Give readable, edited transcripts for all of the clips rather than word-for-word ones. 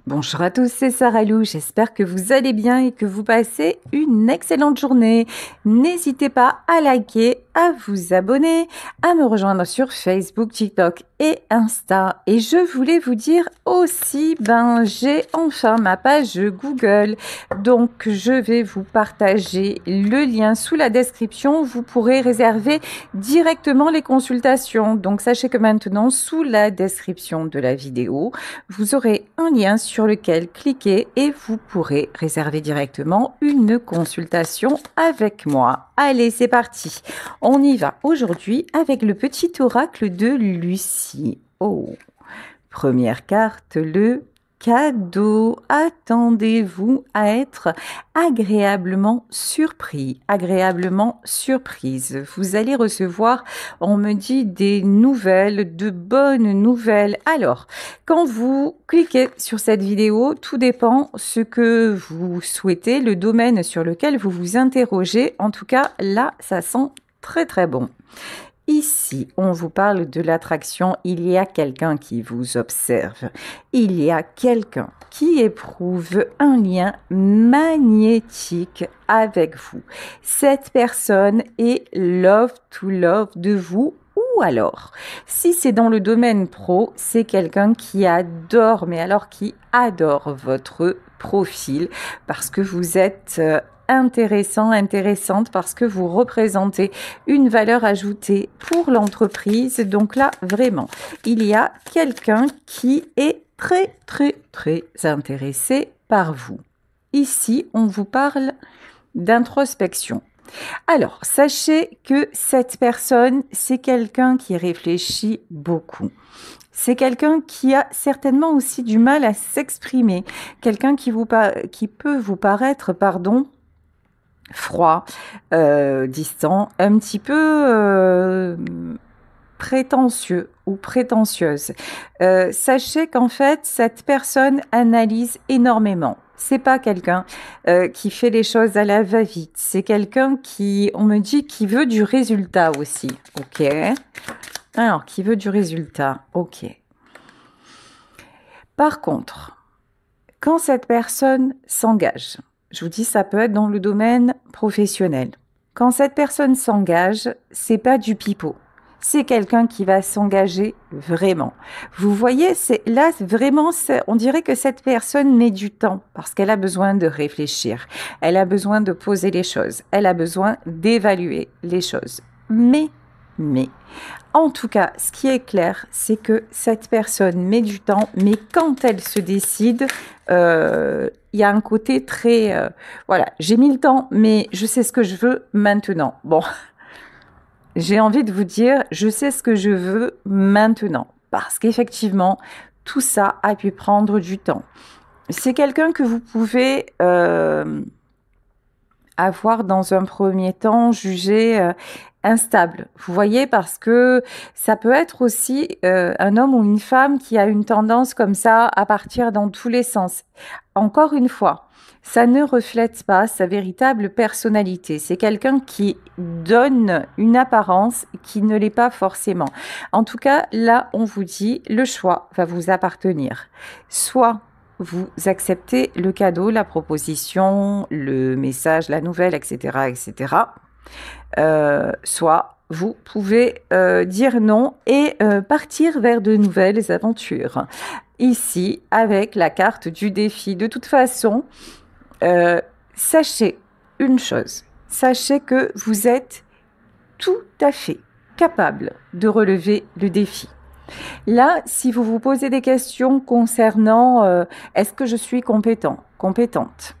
Bonjour à tous, c'est Sarah Lou. J'espère que vous allez bien et que vous passez une excellente journée. N'hésitez pas à liker, à vous abonner, à me rejoindre sur Facebook, TikTok et Insta. Et je voulais vous dire aussi, j'ai enfin ma page Google. Donc, je vais vous partager le lien sous la description. Vous pourrez réserver directement les consultations. Donc, sachez que maintenant, sous la description de la vidéo, vous aurez un lien sur lequel cliquer et vous pourrez réserver directement une consultation avec moi. Allez, c'est parti. On y va aujourd'hui avec le petit oracle de Lucie. Oh, première carte, le cadeau. Attendez-vous à être agréablement surpris, agréablement surprise. Vous allez recevoir, on me dit, des nouvelles, de bonnes nouvelles. Alors, quand vous cliquez sur cette vidéo, tout dépend ce que vous souhaitez, le domaine sur lequel vous vous interrogez. En tout cas, là, ça sent très très bon. Ici, on vous parle de l'attraction. Il y a quelqu'un qui vous observe. Il y a quelqu'un qui éprouve un lien magnétique avec vous. Cette personne est love to love de vous. Ou alors, si c'est dans le domaine pro, c'est quelqu'un qui adore, mais alors qui adore votre profil parce que vous êtes intéressante parce que vous représentez une valeur ajoutée pour l'entreprise. Donc là, vraiment, il y a quelqu'un qui est très intéressé par vous. Ici, on vous parle d'introspection. Alors, sachez que cette personne, c'est quelqu'un qui réfléchit beaucoup. C'est quelqu'un qui a certainement aussi du mal à s'exprimer. Quelqu'un qui peut vous paraître, froid, distant, un petit peu prétentieux ou prétentieuse. Sachez qu'en fait, cette personne analyse énormément. C'est pas quelqu'un qui fait les choses à la va-vite. C'est quelqu'un qui, on me dit, qui veut du résultat aussi. Ok. Alors, qui veut du résultat. Ok. Par contre, quand cette personne s'engage, je vous dis, ça peut être dans le domaine professionnel. Quand cette personne s'engage, c'est pas du pipeau. C'est quelqu'un qui va s'engager vraiment. Vous voyez, là vraiment, on dirait que cette personne met du temps parce qu'elle a besoin de réfléchir. Elle a besoin de poser les choses. Elle a besoin d'évaluer les choses. Mais, en tout cas, ce qui est clair, c'est que cette personne met du temps, mais quand elle se décide, il y a un côté très... voilà, j'ai mis le temps, mais je sais ce que je veux maintenant. Bon, j'ai envie de vous dire, je sais ce que je veux maintenant, parce qu'effectivement, tout ça a pu prendre du temps. C'est quelqu'un que vous pouvez avoir dans un premier temps jugé instable. Vous voyez, parce que ça peut être aussi un homme ou une femme qui a une tendance comme ça à partir dans tous les sens. Encore une fois, ça ne reflète pas sa véritable personnalité. C'est quelqu'un qui donne une apparence qui ne l'est pas forcément. En tout cas, là, on vous dit, le choix va vous appartenir. Soit vous acceptez le cadeau, la proposition, le message, la nouvelle, etc., etc. Soit vous pouvez dire non et partir vers de nouvelles aventures. Ici, avec la carte du défi. De toute façon, sachez une chose. Sachez que vous êtes tout à fait capable de relever le défi. Là, si vous vous posez des questions concernant est-ce que je suis compétente?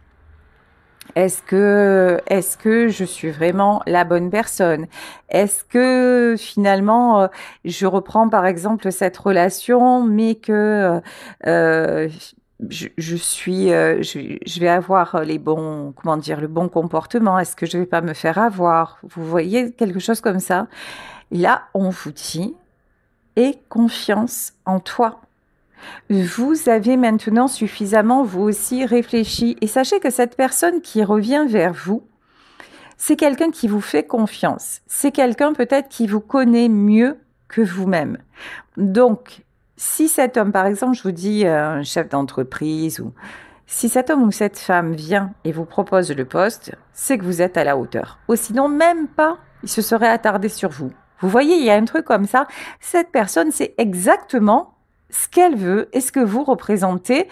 Est-ce que je suis vraiment la bonne personne? Est-ce que finalement, je reprends par exemple cette relation, mais que je vais avoir les bons, comment dire, le bon comportement? Est-ce que je vais pas me faire avoir? Vous voyez, quelque chose comme ça. Là, on vous dit, aie confiance en toi. Vous avez maintenant suffisamment, vous aussi, réfléchi. Et sachez que cette personne qui revient vers vous, c'est quelqu'un qui vous fait confiance. C'est quelqu'un peut-être qui vous connaît mieux que vous-même. Donc, si cet homme, par exemple, je vous dis un chef d'entreprise, ou si cet homme ou cette femme vient et vous propose le poste, c'est que vous êtes à la hauteur. Ou sinon, même pas, il se serait attardé sur vous. Vous voyez, il y a un truc comme ça. Cette personne, c'est exactement ce qu'elle veut et ce que vous représentez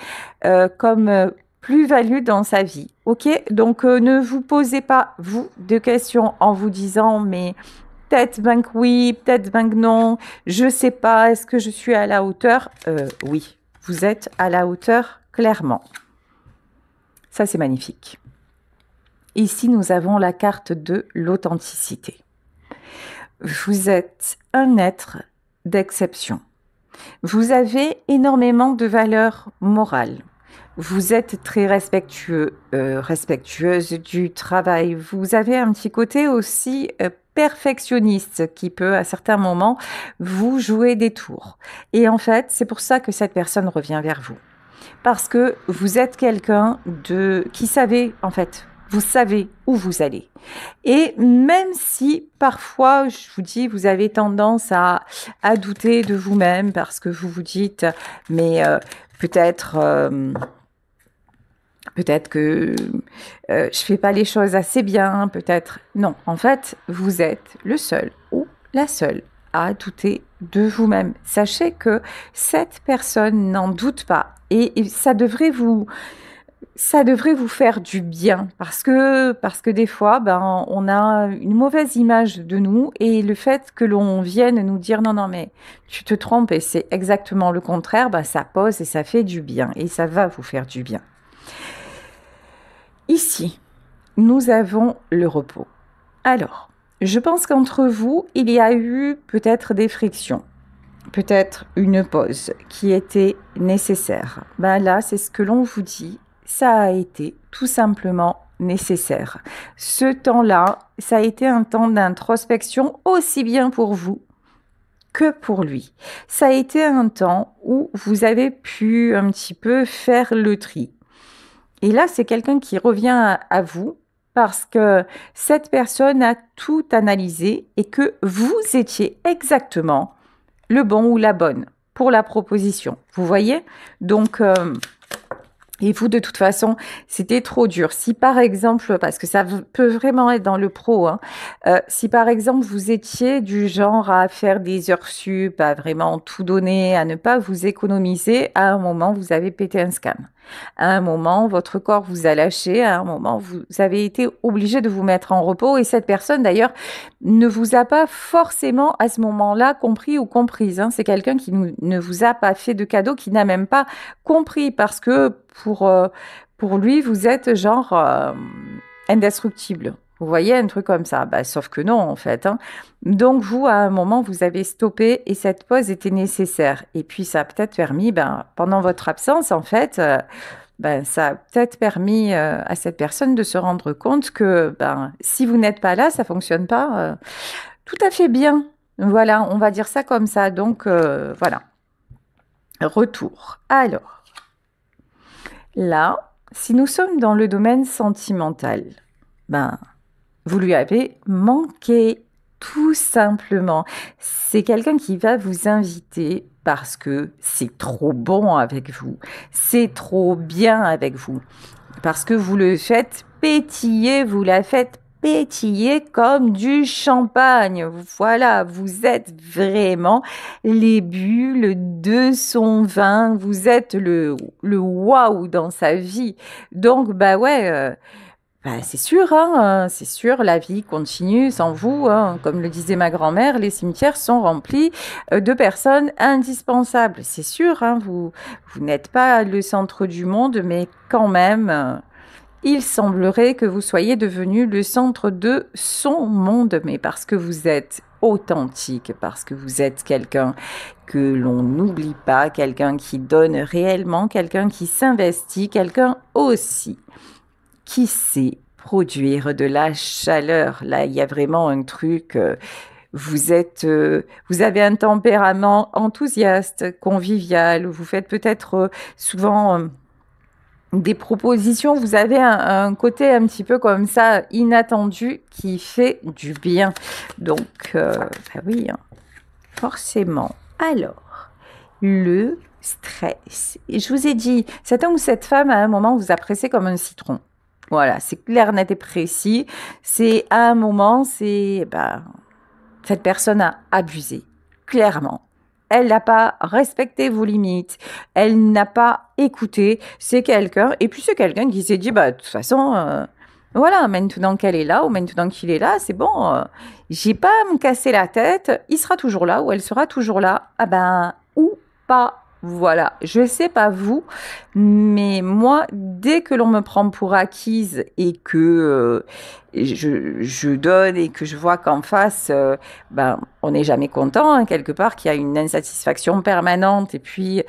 comme plus-value dans sa vie. Ok? Donc, ne vous posez pas, vous, de questions en vous disant, mais peut-être ben que oui, peut-être ben que non, je sais pas, est-ce que je suis à la hauteur? Oui, vous êtes à la hauteur, clairement. Ça, c'est magnifique. Ici, nous avons la carte de l'authenticité. Vous êtes un être d'exception. Vous avez énormément de valeurs morales. Vous êtes très respectueux, respectueuse du travail. Vous avez un petit côté aussi perfectionniste qui peut, à certains moments, vous jouer des tours. Et en fait, c'est pour ça que cette personne revient vers vous. Parce que vous êtes quelqu'un qui savait, en fait, vous savez où vous allez. Et même si parfois, je vous dis, vous avez tendance à douter de vous-même parce que vous vous dites, mais peut-être que je fais pas les choses assez bien, peut-être. Non, en fait, vous êtes le seul ou la seule à douter de vous-même. Sachez que cette personne n'en doute pas et ça devrait vous faire du bien parce que des fois, ben, on a une mauvaise image de nous et le fait que l'on vienne nous dire non, non, mais tu te trompes et c'est exactement le contraire, ben, ça pose et ça fait du bien et ça va vous faire du bien. Ici, nous avons le repos. Alors, je pense qu'entre vous, il y a eu peut-être des frictions, peut-être une pause qui était nécessaire. Ben là, c'est ce que l'on vous dit, ça a été tout simplement nécessaire. Ce temps-là, ça a été un temps d'introspection aussi bien pour vous que pour lui. Ça a été un temps où vous avez pu un petit peu faire le tri. Et là, c'est quelqu'un qui revient à vous parce que cette personne a tout analysé et que vous étiez exactement le bon ou la bonne pour la proposition. Vous voyez? Donc, et vous, de toute façon, c'était trop dur. Si par exemple, parce que ça peut vraiment être dans le pro, hein, si par exemple vous étiez du genre à faire des heures sup, à vraiment tout donner, à ne pas vous économiser, à un moment, vous avez pété un scan. À un moment, votre corps vous a lâché. À un moment, vous avez été obligé de vous mettre en repos. Et cette personne, d'ailleurs, ne vous a pas forcément à ce moment-là compris ou comprise. Hein. C'est quelqu'un qui ne vous a pas fait de cadeau, qui n'a même pas compris parce que pour lui, vous êtes genre indestructible. Vous voyez, un truc comme ça. Bah, sauf que non, en fait. Hein. Donc, vous, à un moment, vous avez stoppé et cette pause était nécessaire. Et puis, ça a peut-être permis, ben, pendant votre absence, en fait, ben, ça a peut-être permis à cette personne de se rendre compte que ben, si vous n'êtes pas là, ça fonctionne pas tout à fait bien. Voilà, on va dire ça comme ça. Donc, voilà. Retour. Alors, là, si nous sommes dans le domaine sentimental, ben, vous lui avez manqué, tout simplement. C'est quelqu'un qui va vous inviter parce que c'est trop bon avec vous, c'est trop bien avec vous, parce que vous le faites pétiller, vous la faites pétiller comme du champagne. Voilà, vous êtes vraiment les bulles de son vin, vous êtes le waouh dans sa vie. Donc, bah ouais... bah, c'est sûr, hein, c'est sûr, la vie continue sans vous. Hein. Comme le disait ma grand-mère, les cimetières sont remplis de personnes indispensables. C'est sûr, hein, vous n'êtes pas le centre du monde, mais quand même, il semblerait que vous soyez devenu le centre de son monde, mais parce que vous êtes authentique, parce que vous êtes quelqu'un que l'on n'oublie pas, quelqu'un qui donne réellement, quelqu'un qui s'investit, quelqu'un aussi qui sait produire de la chaleur. Là, il y a vraiment un truc. Vous avez un tempérament enthousiaste, convivial. Vous faites peut-être souvent des propositions. Vous avez un côté un petit peu comme ça, inattendu, qui fait du bien. Donc, bah oui, hein, forcément. Alors, le stress. Et je vous ai dit, cet homme ou cette femme, à un moment, vous a pressé comme un citron. Voilà, c'est clair, net et précis. C'est à un moment, cette personne a abusé, clairement. Elle n'a pas respecté vos limites. Elle n'a pas écouté. C'est quelqu'un, et puis c'est quelqu'un qui s'est dit, de toute façon, voilà, maintenant qu'elle est là, ou maintenant qu'il est là, c'est bon, j'ai pas à me casser la tête, il sera toujours là, ou elle sera toujours là. Ou pas. Voilà, je sais pas vous, mais moi, dès que l'on me prend pour acquise et que je donne et que je vois qu'en face, on n'est jamais content, hein, quelque part, qu'il y a une insatisfaction permanente et puis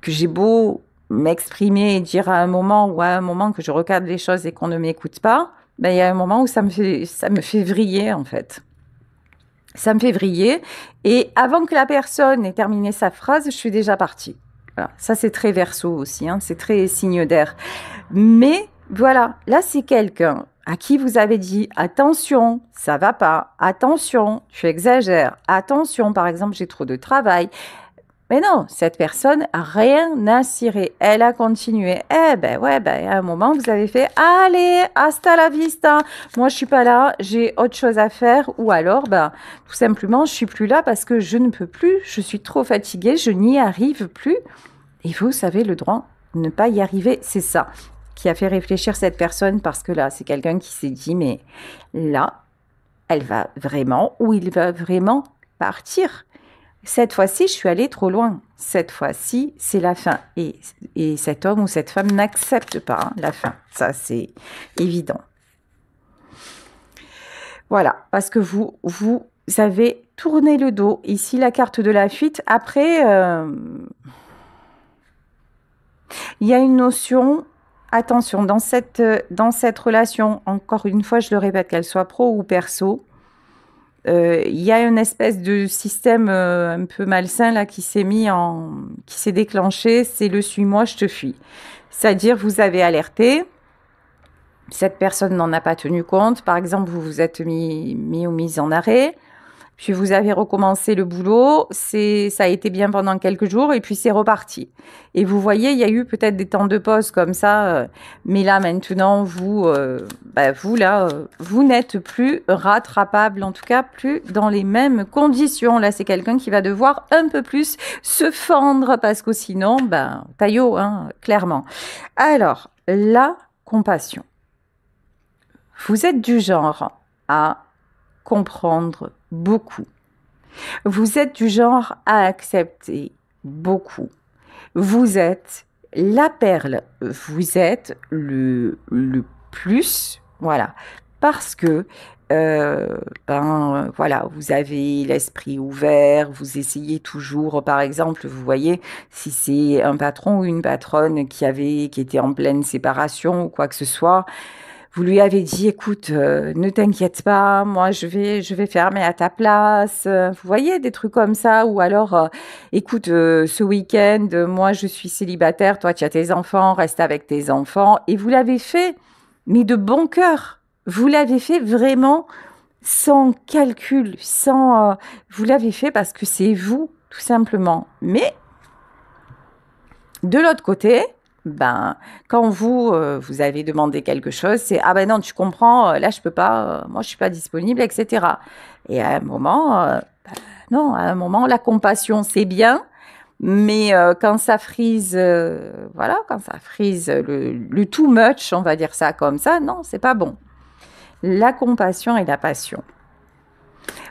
que j'ai beau m'exprimer et dire à un moment ou à un moment que je recadre les choses et qu'on ne m'écoute pas, il y a un moment où ça me fait vriller en fait. Ça me fait vriller et avant que la personne ait terminé sa phrase, je suis déjà partie. Voilà. Ça c'est très verseau aussi, hein, c'est très signe d'air. Mais voilà, là c'est quelqu'un à qui vous avez dit attention, ça va pas, attention, tu exagères, attention, par exemple, j'ai trop de travail. Mais non, cette personne a rien à cirer. Elle a continué. À un moment, vous avez fait, allez, hasta la vista. Moi, je suis pas là, j'ai autre chose à faire. Ou alors, tout simplement, je suis plus là parce que je ne peux plus. Je suis trop fatiguée, je n'y arrive plus. Et vous avez le droit de ne pas y arriver. C'est ça qui a fait réfléchir cette personne parce que là, c'est quelqu'un qui s'est dit, mais là, elle va vraiment ou il va vraiment partir. Cette fois-ci, je suis allée trop loin. Cette fois-ci, c'est la fin. Et cet homme ou cette femme n'accepte pas la fin. Ça, c'est évident. Voilà, parce que vous avez tourné le dos. Ici, la carte de la fuite. Après, il y a une notion, attention, dans cette relation, encore une fois, je le répète, qu'elle soit pro ou perso, il y a une espèce de système un peu malsain là qui s'est déclenché, c'est le suis-moi, je te fuis. C'est-à-dire vous avez alerté, cette personne n'en a pas tenu compte, par exemple vous vous êtes mis ou mise en arrêt, puis vous avez recommencé le boulot, ça a été bien pendant quelques jours et puis c'est reparti. Et vous voyez, il y a eu peut-être des temps de pause comme ça, mais là maintenant, vous n'êtes plus rattrapable, en tout cas plus dans les mêmes conditions. Là, c'est quelqu'un qui va devoir un peu plus se fendre parce que sinon, taillot, hein, clairement. Alors, la compassion. Vous êtes du genre à comprendre beaucoup. Vous êtes du genre à accepter beaucoup. Vous êtes la perle. Vous êtes le plus, voilà, parce que vous avez l'esprit ouvert, vous essayez toujours, par exemple, vous voyez, si c'est un patron ou une patronne qui était en pleine séparation ou quoi que ce soit, vous lui avez dit, écoute, ne t'inquiète pas, moi je vais fermer à ta place. Vous voyez, des trucs comme ça. Ou alors, écoute, ce week-end, moi je suis célibataire, toi tu as tes enfants, reste avec tes enfants. Et vous l'avez fait, mais de bon cœur. Vous l'avez fait vraiment sans calcul, vous l'avez fait parce que c'est vous, tout simplement. Mais de l'autre côté, quand vous avez demandé quelque chose, c'est ah non, tu comprends, là je peux pas, moi je suis pas disponible, etc. Et à un moment, non, à un moment, la compassion c'est bien, mais quand ça frise, quand ça frise le too much, on va dire ça comme ça, non, c'est pas bon. La compassion et la passion.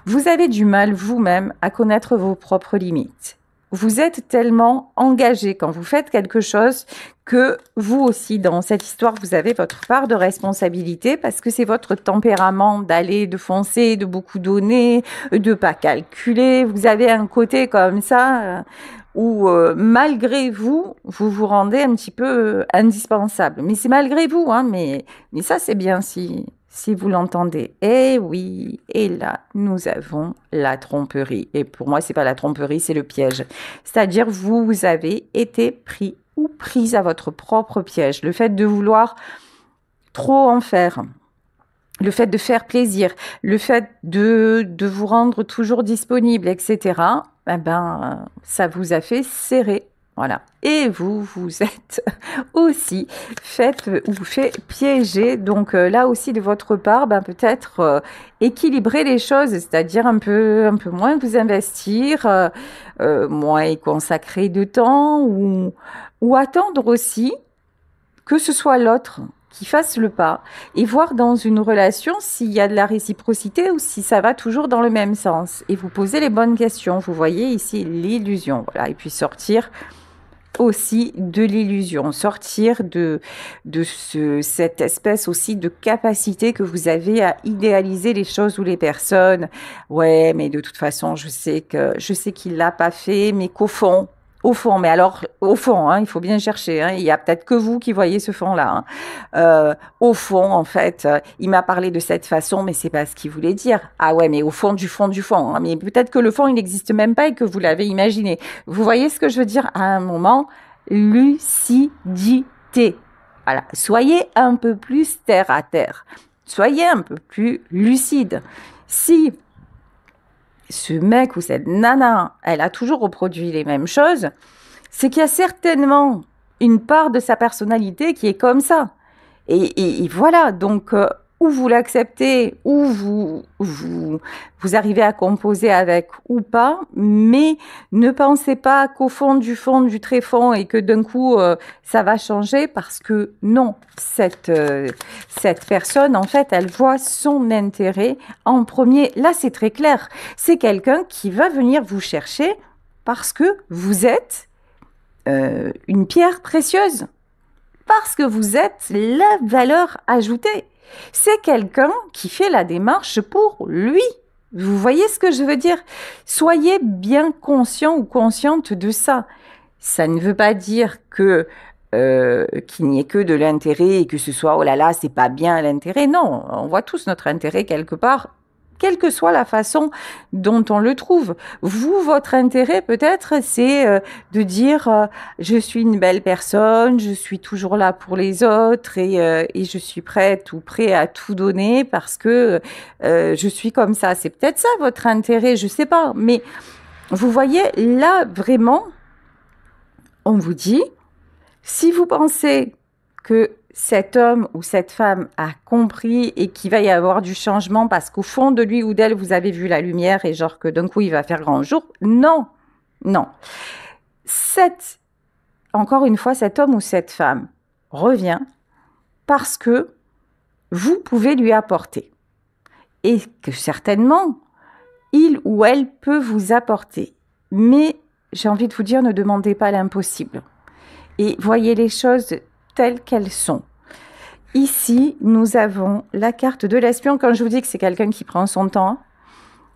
Vous avez du mal vous-même à connaître vos propres limites. Vous êtes tellement engagé quand vous faites quelque chose que vous aussi, dans cette histoire, vous avez votre part de responsabilité parce que c'est votre tempérament d'aller, de foncer, de beaucoup donner, de pas calculer. Vous avez un côté comme ça où, malgré vous, vous vous rendez un petit peu indispensable. Mais c'est malgré vous, hein, mais ça, c'est bien si vous l'entendez. Eh oui, et là, nous avons la tromperie. Et pour moi, c'est pas la tromperie, c'est le piège. C'est-à-dire, vous avez été pris ou prise à votre propre piège. Le fait de vouloir trop en faire, le fait de faire plaisir, le fait de vous rendre toujours disponible, etc. ça vous a fait serrer. Voilà. Et vous, vous êtes aussi fait piéger. Donc là aussi, de votre part, peut-être équilibrer les choses, c'est-à-dire un peu moins vous investir, moins y consacrer de temps ou attendre aussi que ce soit l'autre qui fasse le pas et voir dans une relation s'il y a de la réciprocité ou si ça va toujours dans le même sens. Et vous posez les bonnes questions. Vous voyez ici l'illusion. Voilà. Et puis sortir aussi de l'illusion, sortir cette espèce aussi de capacité que vous avez à idéaliser les choses ou les personnes. Ouais, mais de toute façon, je sais qu'il l'a pas fait, mais au fond, mais alors au fond, hein, il faut bien chercher. Hein, il y a peut-être que vous qui voyez ce fond-là. Hein. Au fond, en fait, il m'a parlé de cette façon, mais c'est pas ce qu'il voulait dire. Ah ouais, mais au fond du fond du fond. Hein, mais peut-être que le fond, il n'existe même pas et que vous l'avez imaginé. Vous voyez ce que je veux dire? À un moment, lucidité. Voilà, soyez un peu plus terre à terre. Soyez un peu plus lucide. Si ce mec ou cette nana, elle a toujours reproduit les mêmes choses, c'est qu'il y a certainement une part de sa personnalité qui est comme ça. Et voilà, donc ou vous l'acceptez, ou vous arrivez à composer avec ou pas, mais ne pensez pas qu'au fond du très fond et que d'un coup ça va changer parce que non, cette personne en fait elle voit son intérêt en premier. Là c'est très clair, c'est quelqu'un qui va venir vous chercher parce que vous êtes une pierre précieuse. Parce que vous êtes la valeur ajoutée. C'est quelqu'un qui fait la démarche pour lui. Vous voyez ce que je veux dire? Soyez bien conscient ou consciente de ça. Ça ne veut pas dire que qu'il n'y ait que de l'intérêt et que ce soit oh là là, c'est pas bien l'intérêt. Non, on voit tous notre intérêt quelque part, quelle que soit la façon dont on le trouve. Vous, votre intérêt peut-être, c'est de dire je suis une belle personne, je suis toujours là pour les autres et je suis prête ou prêt à tout donner parce que je suis comme ça. C'est peut-être ça votre intérêt, je sais pas. Mais vous voyez, là, vraiment, on vous dit, si vous pensez que cet homme ou cette femme a compris et qu'il va y avoir du changement parce qu'au fond de lui ou d'elle, vous avez vu la lumière et genre que d'un coup, il va faire grand jour. Non, non. Encore une fois, cet homme ou cette femme revient parce que vous pouvez lui apporter. Et que certainement, il ou elle peut vous apporter. Mais j'ai envie de vous dire, ne demandez pas l'impossible. Et voyez les choses telles qu'elles sont. Ici, nous avons la carte de l'espion. Quand je vous dis que c'est quelqu'un qui prend son temps,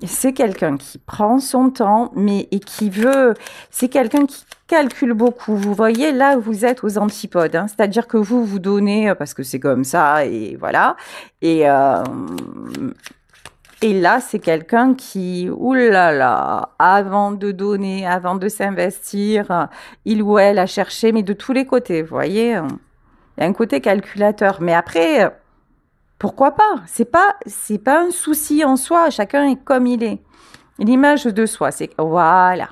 c'est quelqu'un qui prend son temps, mais et qui veut... C'est quelqu'un qui calcule beaucoup. Vous voyez, là, vous êtes aux antipodes. Hein, c'est-à-dire que vous donnez parce que c'est comme ça, et voilà. Et là, c'est quelqu'un qui, oulala, avant de donner, avant de s'investir, il ou elle a cherché, mais de tous les côtés, vous voyez. Il y a un côté calculateur. Mais après, pourquoi pas? C'est pas un souci en soi. Chacun est comme il est. L'image de soi, c'est voilà.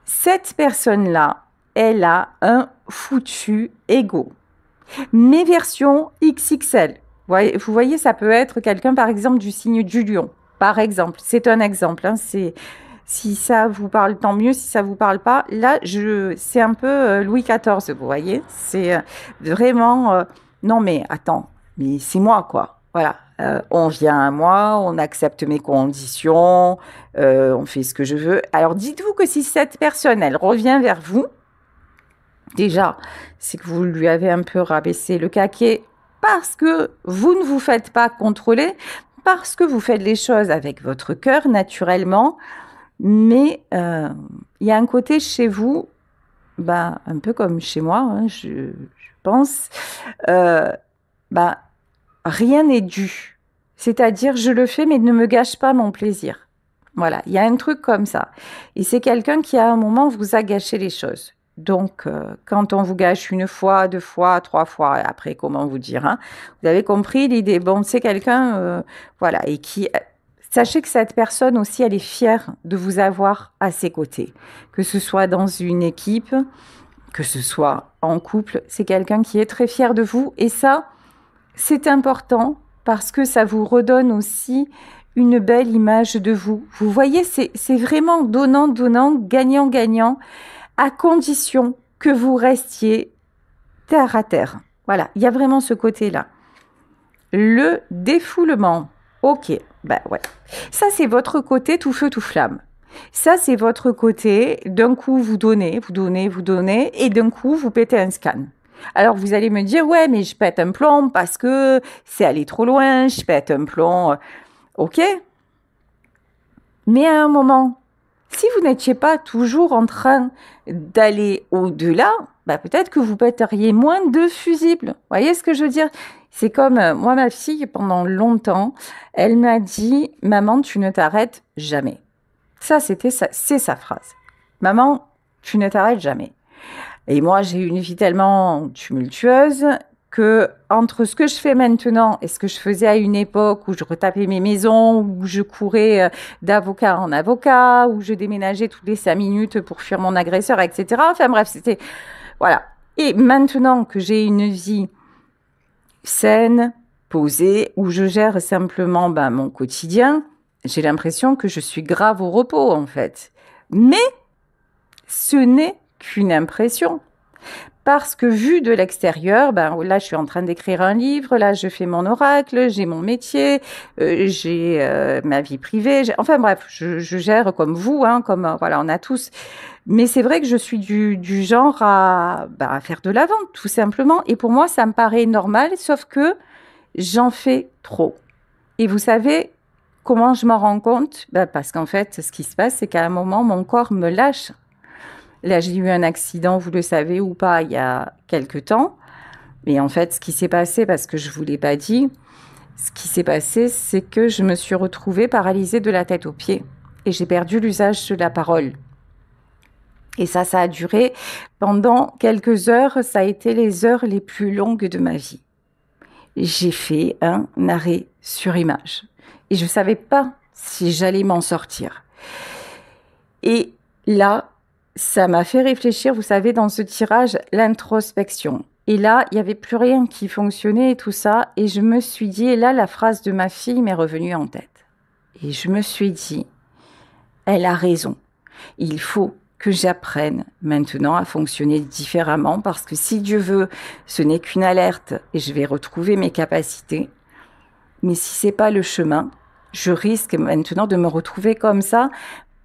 Cette personne-là, elle a un foutu ego. Mais version XXL. Vous voyez, ça peut être quelqu'un, par exemple, du signe du lion. Par exemple, c'est un exemple. Hein, si ça vous parle, tant mieux. Si ça vous parle pas, là, c'est un peu Louis XIV, vous voyez. C'est vraiment... non, mais attends, mais c'est moi, quoi. Voilà. On vient à moi, on accepte mes conditions, on fait ce que je veux. Alors, dites-vous que si cette personne, elle revient vers vous, déjà, c'est que vous lui avez un peu rabaissé le caquet parce que vous ne vous faites pas contrôler, parce que vous faites les choses avec votre cœur naturellement, mais il y a un côté chez vous, un peu comme chez moi, hein, je pense, rien n'est dû. C'est-à-dire, je le fais, mais ne me gâche pas mon plaisir. Voilà, il y a un truc comme ça. Et c'est quelqu'un qui, à un moment, vous a gâché les choses. Donc, quand on vous gâche une fois, deux fois, trois fois, après, comment vous dire, hein, vous avez compris l'idée. Bon, c'est quelqu'un, voilà, et qui, Sachez que cette personne aussi, elle est fière de vous avoir à ses côtés. Que ce soit dans une équipe, que ce soit en couple, c'est quelqu'un qui est très fier de vous. Et ça, c'est important parce que ça vous redonne aussi une belle image de vous. Vous voyez, c'est vraiment donnant, gagnant, à condition que vous restiez terre à terre. Voilà, il y a vraiment ce côté-là. Le défoulement. Ok, ben ouais. Ça, c'est votre côté tout feu, tout flamme. Ça, c'est votre côté, d'un coup, vous donnez, et d'un coup, vous pétez un scan. Alors, vous allez me dire, ouais, mais je pète un plomb parce que c'est allé trop loin, je pète un plomb. Ok. Mais à un moment, si vous n'étiez pas toujours en train d'aller au-delà, bah peut-être que vous pèteriez moins de fusibles. Vous voyez ce que je veux dire? C'est comme moi, ma fille, pendant longtemps, elle m'a dit, maman, tu ne t'arrêtes jamais. Ça, c'est sa phrase. Maman, tu ne t'arrêtes jamais. Et moi, j'ai eu une vie tellement tumultueuse que entre ce que je fais maintenant et ce que je faisais à une époque où je retapais mes maisons, où je courais d'avocat en avocat, où je déménageais toutes les 5 minutes pour fuir mon agresseur, etc. Enfin bref, c'était... Voilà. Et maintenant que j'ai une vie saine, posée, où je gère simplement mon quotidien, j'ai l'impression que je suis grave au repos, en fait. Mais ce n'est qu'une impression. Parce que vu de l'extérieur, là, je suis en train d'écrire un livre, là, je fais mon oracle, j'ai mon métier, j'ai ma vie privée. Enfin bref, je gère comme vous, hein, comme voilà, on a tous. Mais c'est vrai que je suis du genre à faire de la vente, tout simplement. Et pour moi, ça me paraît normal, sauf que j'en fais trop. Et vous savez comment je m'en rends compte? Parce qu'en fait, ce qui se passe, c'est qu'à un moment, mon corps me lâche. Là, j'ai eu un accident, vous le savez ou pas, il y a quelques temps. Et en fait, ce qui s'est passé, parce que je ne vous l'ai pas dit, ce qui s'est passé, c'est que je me suis retrouvée paralysée de la tête aux pieds. Et j'ai perdu l'usage de la parole. Et ça a duré pendant quelques heures. Ça a été les heures les plus longues de ma vie. J'ai fait un arrêt sur image. Et je ne savais pas si j'allais m'en sortir. Et là, ça m'a fait réfléchir, vous savez, dans ce tirage, l'introspection. Et là, il n'y avait plus rien qui fonctionnait et tout ça. Et je me suis dit, et là, la phrase de ma fille m'est revenue en tête. Et je me suis dit, elle a raison. Il faut que j'apprenne maintenant à fonctionner différemment parce que si Dieu veut, ce n'est qu'une alerte et je vais retrouver mes capacités. Mais si c'est pas le chemin, je risque maintenant de me retrouver comme ça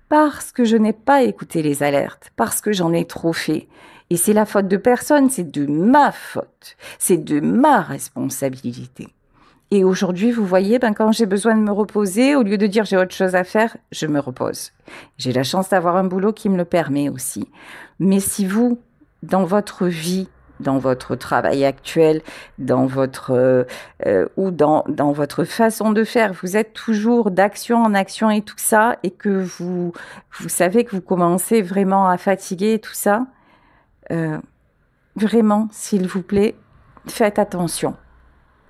parce que je n'ai pas écouté les alertes, parce que j'en ai trop fait. Et c'est la faute de personne, c'est de ma faute, c'est de ma responsabilité. Et aujourd'hui, vous voyez, quand j'ai besoin de me reposer, au lieu de dire j'ai autre chose à faire, je me repose. J'ai la chance d'avoir un boulot qui me le permet aussi. Mais si vous, dans votre vie, dans votre travail actuel, dans votre ou dans votre façon de faire, vous êtes toujours d'action en action et tout ça, et que vous savez que vous commencez vraiment à fatiguer et tout ça, vraiment, s'il vous plaît, faites attention.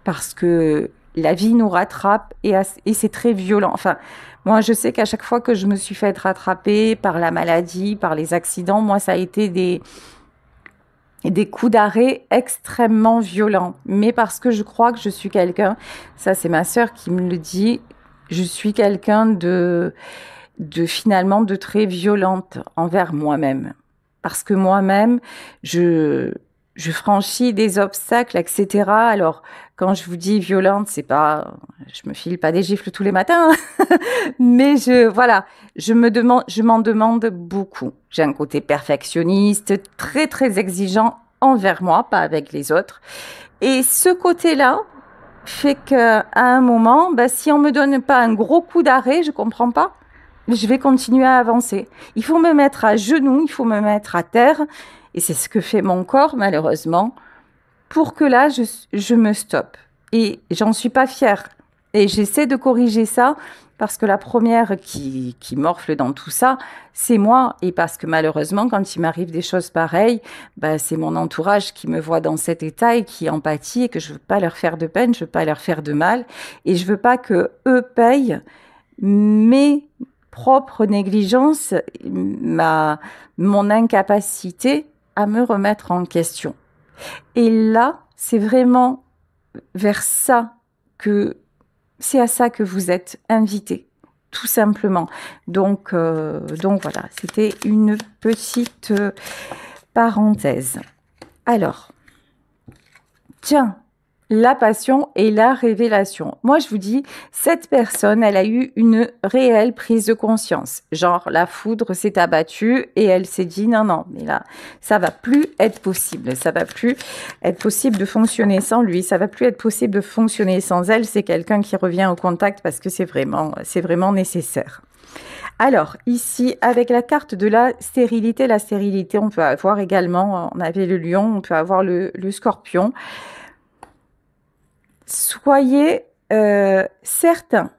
Parce que la vie nous rattrape et c'est très violent. Enfin, moi, je sais qu'à chaque fois que je me suis fait rattraper par la maladie, par les accidents, moi, ça a été des coups d'arrêt extrêmement violents. Mais parce que je crois que je suis quelqu'un, ça c'est ma sœur qui me le dit, je suis quelqu'un de finalement de très violente envers moi-même. Parce que moi-même, je franchis des obstacles, etc. Alors, quand je vous dis violente, c'est pas, je me file pas des gifles tous les matins, mais je m'en demande beaucoup. J'ai un côté perfectionniste, très, très exigeant envers moi, pas avec les autres. Et ce côté-là fait qu'à un moment, si on me donne pas un gros coup d'arrêt, je comprends pas, je vais continuer à avancer. Il faut me mettre à genoux, il faut me mettre à terre. Et c'est ce que fait mon corps, malheureusement, pour que là, je me stoppe. Et j'en suis pas fière. Et j'essaie de corriger ça parce que la première qui morfle dans tout ça, c'est moi. Et parce que malheureusement, quand il m'arrive des choses pareilles, c'est mon entourage qui me voit dans cet état et qui empathie et que je veux pas leur faire de peine, je veux pas leur faire de mal. Et je veux pas que eux payent mes propres négligences, mon incapacité à me remettre en question. Et là, c'est vraiment vers ça c'est à ça que vous êtes invité, tout simplement. Donc voilà, c'était une petite parenthèse. Alors, tiens, la passion et la révélation. Moi, je vous dis, cette personne, elle a eu une réelle prise de conscience. Genre, la foudre s'est abattue et elle s'est dit, non, non, mais là, ça va plus être possible. Ça va plus être possible de fonctionner sans lui. Ça va plus être possible de fonctionner sans elle. C'est quelqu'un qui revient au contact parce que c'est vraiment nécessaire. Alors, ici, avec la carte de la stérilité, on peut avoir également, on avait le lion, on peut avoir le scorpion. Soyez certain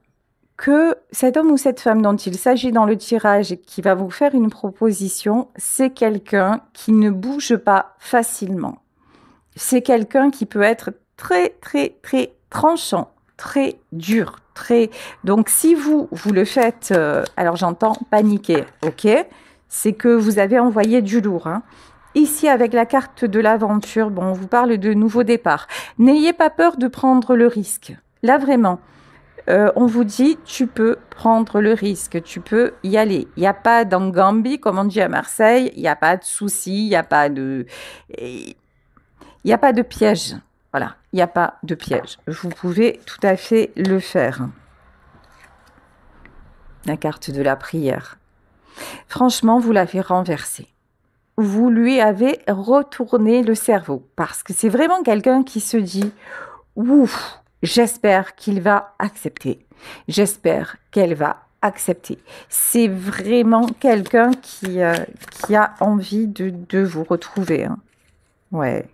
que cet homme ou cette femme dont il s'agit dans le tirage et qui va vous faire une proposition, c'est quelqu'un qui ne bouge pas facilement. C'est quelqu'un qui peut être très, très, très tranchant, très dur, très... Donc, si vous le faites, alors j'entends paniquer, ok? C'est que vous avez envoyé du lourd, hein. Ici, avec la carte de l'aventure, bon, on vous parle de nouveau départ. N'ayez pas peur de prendre le risque. Là, vraiment, on vous dit, tu peux prendre le risque, tu peux y aller. Il n'y a pas d'engambi, comme on dit à Marseille, il n'y a pas de souci, il n'y a pas de piège. Voilà, il n'y a pas de piège. Vous pouvez tout à fait le faire. La carte de la prière. Franchement, vous l'avez renversée. Vous lui avez retourné le cerveau. Parce que c'est vraiment quelqu'un qui se dit « Ouf, j'espère qu'il va accepter. J'espère qu'elle va accepter. » C'est vraiment quelqu'un qui a envie de vous retrouver. Hein. Ouais.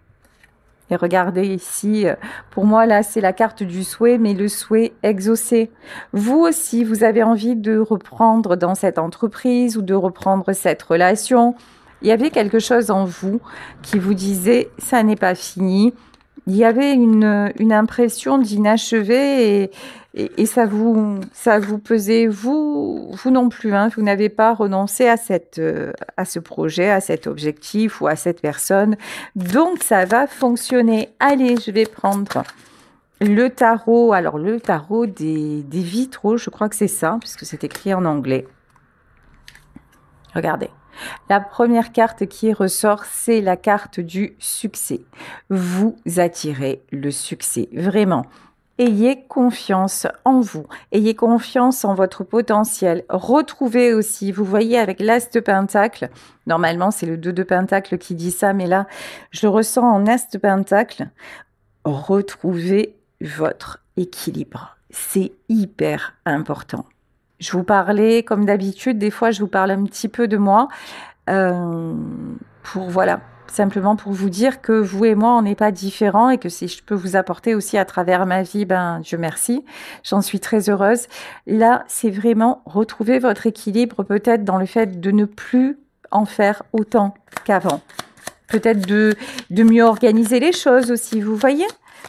Et regardez ici, pour moi là c'est la carte du souhait, mais le souhait exaucé. Vous aussi, vous avez envie de reprendre dans cette entreprise ou de reprendre cette relation. Il y avait quelque chose en vous qui vous disait ça n'est pas fini. Il y avait une impression d'inachevé et ça vous pesait, vous non plus, hein, vous n'avez pas renoncé à ce projet, à cet objectif ou à cette personne. Donc, ça va fonctionner. Allez, je vais prendre le tarot. Alors, le tarot des vitraux, je crois que c'est ça, puisque c'est écrit en anglais. Regardez. La première carte qui ressort, c'est la carte du succès. Vous attirez le succès, vraiment. Ayez confiance en vous, ayez confiance en votre potentiel. Retrouvez aussi, vous voyez avec l'As de Pentacle, normalement c'est le 2 de Pentacle qui dit ça, mais là je le ressens en As de Pentacle. Retrouvez votre équilibre, c'est hyper important. Je vous parlais, comme d'habitude, des fois je vous parle un petit peu de moi, simplement pour vous dire que vous et moi, on n'est pas différents et que si je peux vous apporter aussi à travers ma vie, ben Dieu merci, j'en suis très heureuse. Là, c'est vraiment retrouver votre équilibre, peut-être dans le fait de ne plus en faire autant qu'avant. Peut-être de mieux organiser les choses aussi, vous voyez,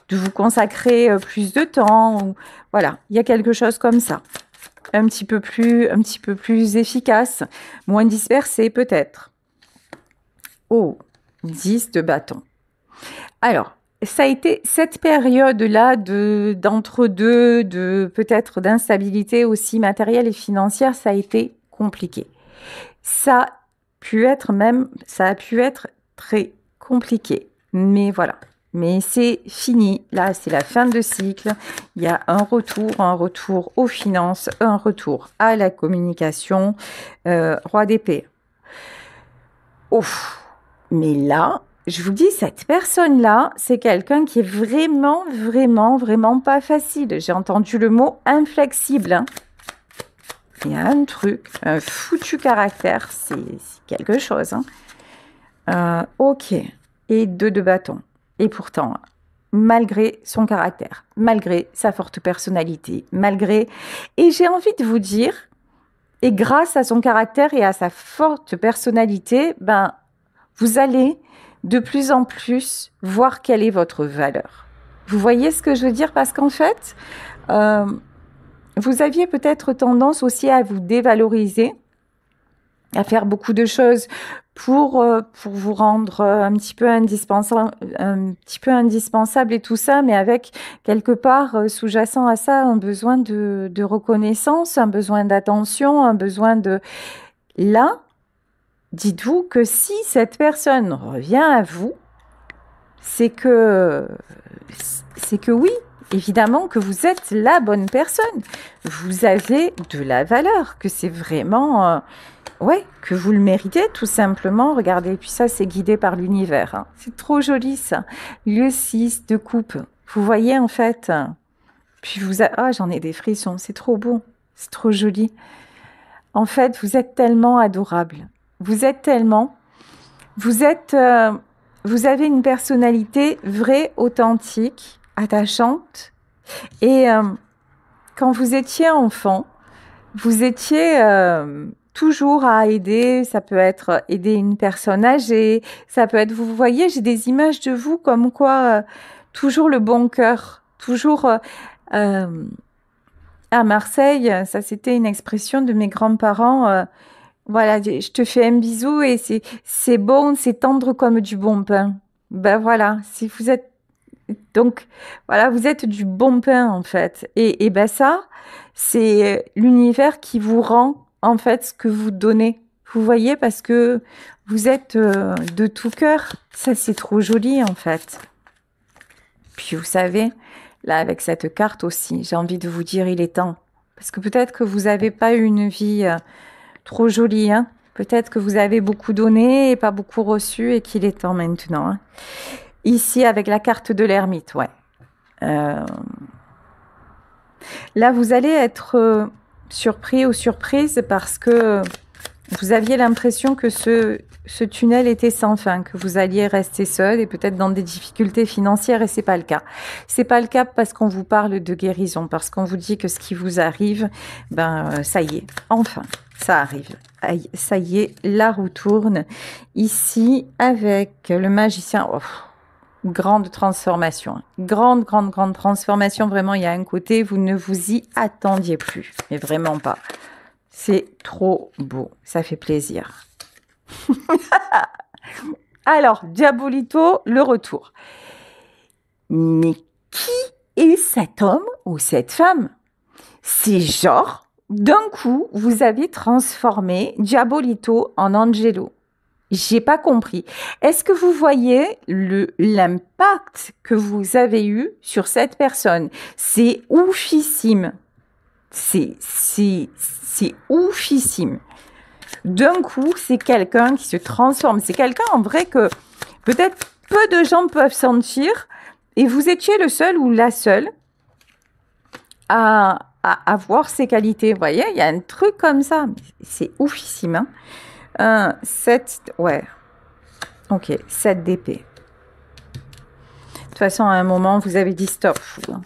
de vous consacrer plus de temps. Ou, voilà, il y a quelque chose comme ça. Un petit peu plus efficace, moins dispersé peut-être. Oh, 10 de bâton. Alors, ça a été cette période-là d'entre-deux, peut-être d'instabilité aussi matérielle et financière, ça a été compliqué. Ça a pu être très compliqué. Mais voilà. Mais c'est fini. Là, c'est la fin de cycle. Il y a un retour aux finances, un retour à la communication. Roi d'épée. Ouf. Mais là, je vous dis, cette personne-là, c'est quelqu'un qui est vraiment, vraiment, vraiment pas facile. J'ai entendu le mot inflexible. Hein. Il y a un truc, un foutu caractère, c'est quelque chose. Hein. Ok. Et 2 de bâton. Et pourtant, malgré son caractère, malgré sa forte personnalité, Et j'ai envie de vous dire, et grâce à son caractère et à sa forte personnalité, ben, vous allez de plus en plus voir quelle est votre valeur. Vous voyez ce que je veux dire? Parce qu'en fait, vous aviez peut-être tendance aussi à vous dévaloriser, à faire beaucoup de choses pour vous rendre un petit peu indispensable et tout ça, mais avec quelque part sous-jacent à ça un besoin de reconnaissance, un besoin d'attention, un besoin de... Là, dites-vous que si cette personne revient à vous, c'est que oui, évidemment que vous êtes la bonne personne. Vous avez de la valeur, que c'est vraiment... ouais, que vous le méritez tout simplement. Regardez, et puis ça, c'est guidé par l'univers. Hein. C'est trop joli ça. Le 6 de coupe. Vous voyez en fait. Puis ah, j'en ai des frissons. C'est trop beau. C'est trop joli. En fait, vous êtes tellement adorable. Vous êtes tellement... Vous avez une personnalité vraie, authentique, attachante. Et quand vous étiez enfant, vous étiez toujours à aider. Ça peut être aider une personne âgée. Ça peut être, vous voyez, j'ai des images de vous comme quoi toujours le bon cœur. Toujours à Marseille, ça c'était une expression de mes grands-parents. Voilà, je te fais un bisou et c'est bon, c'est tendre comme du bon pain. Ben voilà, si vous êtes donc voilà, vous êtes du bon pain en fait. Et ben ça, c'est l'univers qui vous rend en fait ce que vous donnez. Vous voyez, parce que vous êtes de tout cœur. Ça, c'est trop joli en fait. Puis vous savez, là avec cette carte aussi, j'ai envie de vous dire, il est temps. Parce que peut-être que vous n'avez pas eu une vie... trop joli, hein. Peut-être que vous avez beaucoup donné et pas beaucoup reçu et qu'il est temps maintenant. Hein. Ici, avec la carte de l'ermite, ouais. Là, vous allez être surpris ou surprise parce que vous aviez l'impression que ce tunnel était sans fin, que vous alliez rester seul et peut-être dans des difficultés financières, et c'est pas le cas. C'est pas le cas parce qu'on vous parle de guérison, parce qu'on vous dit que ce qui vous arrive, ça y est, enfin. Ça arrive. Ça y est, la roue tourne. Ici, avec le magicien, grande transformation. Grande transformation. Vraiment, il y a un côté, vous ne vous y attendiez plus. Mais vraiment pas. C'est trop beau. Ça fait plaisir. Alors, Diabolito, le retour. Mais qui est cet homme ou cette femme? C'est genre... D'un coup, vous avez transformé Diabolito en Angelo. J'ai pas compris. Est-ce que vous voyez l'impact que vous avez eu sur cette personne? C'est oufissime. C'est oufissime. D'un coup, c'est quelqu'un qui se transforme. C'est quelqu'un en vrai que peut-être peu de gens peuvent sentir. Et vous étiez le seul ou la seule à avoir ses qualités. Vous voyez, il y a un truc comme ça. C'est oufissime. Hein. 7, ouais. Ok, 7 d'épée. De toute façon, à un moment, vous avez dit stop. Vous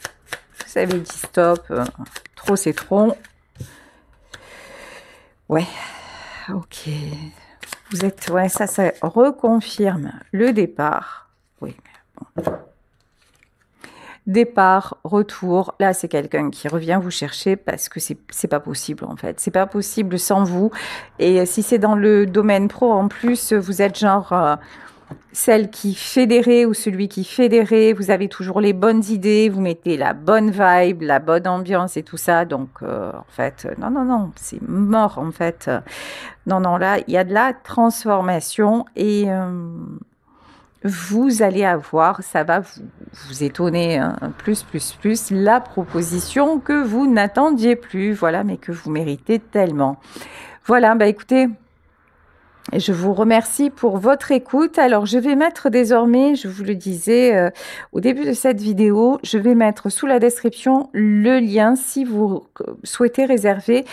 avez dit stop. Trop, c'est trop. Ouais. Ok. Vous êtes... Ouais, ça reconfirme le départ. Oui, mais bon. Départ, retour, là c'est quelqu'un qui revient vous chercher parce que c'est pas possible en fait, c'est pas possible sans vous. Et si c'est dans le domaine pro en plus, vous êtes genre celle qui fédérait ou celui qui fédérait, vous avez toujours les bonnes idées, vous mettez la bonne vibe, la bonne ambiance et tout ça, donc en fait, non, c'est mort en fait. Non, là il y a de la transformation et... vous allez avoir, ça va vous étonner, hein, plus, la proposition que vous n'attendiez plus, voilà, mais que vous méritez tellement. Voilà, écoutez, je vous remercie pour votre écoute. Alors, je vais mettre désormais, je vous le disais au début de cette vidéo, je vais mettre sous la description le lien si vous souhaitez réserver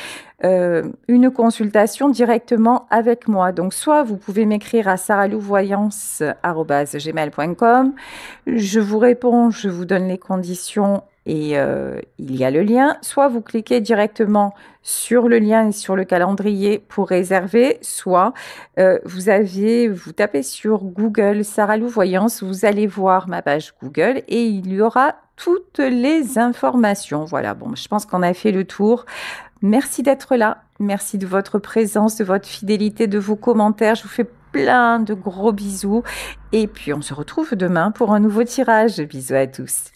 une consultation directement avec moi. Donc, soit vous pouvez m'écrire à saralouvoyance@gmail.com. Je vous réponds, je vous donne les conditions et il y a le lien. Soit vous cliquez directement sur le lien et sur le calendrier pour réserver, soit vous tapez sur Google Sarah Lou Voyance, vous allez voir ma page Google et il y aura toutes les informations. Voilà, bon, je pense qu'on a fait le tour. Merci d'être là. Merci de votre présence, de votre fidélité, de vos commentaires. Je vous fais plein de gros bisous. Et puis, on se retrouve demain pour un nouveau tirage. Bisous à tous.